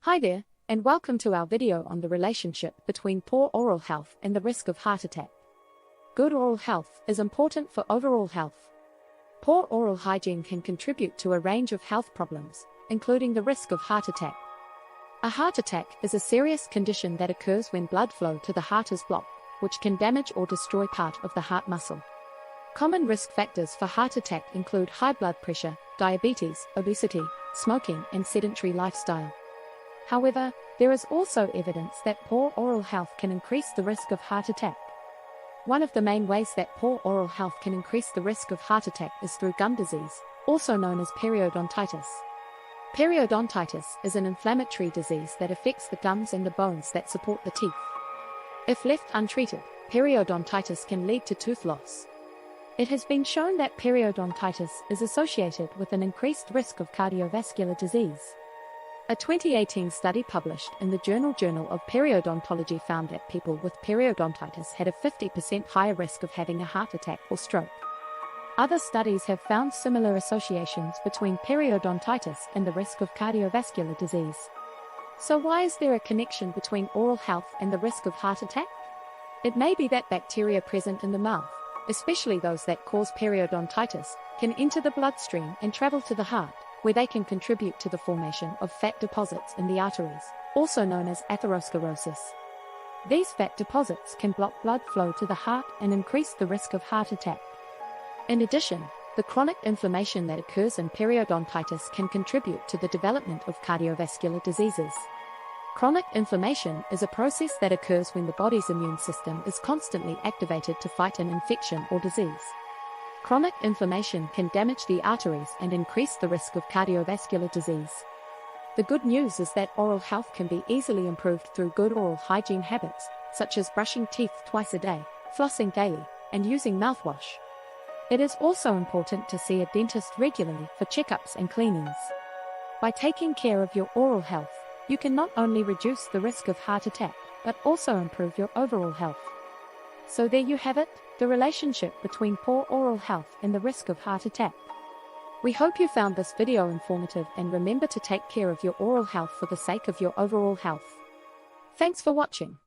Hi there, and welcome to our video on the relationship between poor oral health and the risk of heart attack. Good oral health is important for overall health. Poor oral hygiene can contribute to a range of health problems, including the risk of heart attack. A heart attack is a serious condition that occurs when blood flow to the heart is blocked, which can damage or destroy part of the heart muscle. Common risk factors for heart attack include high blood pressure, diabetes, obesity, smoking, and sedentary lifestyle. However, there is also evidence that poor oral health can increase the risk of heart attack. One of the main ways that poor oral health can increase the risk of heart attack is through gum disease, also known as periodontitis. Periodontitis is an inflammatory disease that affects the gums and the bones that support the teeth. If left untreated, periodontitis can lead to tooth loss. It has been shown that periodontitis is associated with an increased risk of cardiovascular disease. A 2018 study published in the Journal of Periodontology found that people with periodontitis had a 50% higher risk of having a heart attack or stroke. Other studies have found similar associations between periodontitis and the risk of cardiovascular disease. So why is there a connection between oral health and the risk of heart attack? It may be that bacteria present in the mouth, especially those that cause periodontitis, can enter the bloodstream and travel to the heart, where they can contribute to the formation of fat deposits in the arteries, also known as atherosclerosis. These fat deposits can block blood flow to the heart and increase the risk of heart attack. In addition, the chronic inflammation that occurs in periodontitis can contribute to the development of cardiovascular diseases. Chronic inflammation is a process that occurs when the body's immune system is constantly activated to fight an infection or disease. Chronic inflammation can damage the arteries and increase the risk of cardiovascular disease. The good news is that oral health can be easily improved through good oral hygiene habits, such as brushing teeth twice a day, flossing daily, and using mouthwash. It is also important to see a dentist regularly for checkups and cleanings. By taking care of your oral health, you can not only reduce the risk of heart attack, but also improve your overall health. So there you have it, the relationship between poor oral health and the risk of heart attack. We hope you found this video informative and remember to take care of your oral health for the sake of your overall health. Thanks for watching.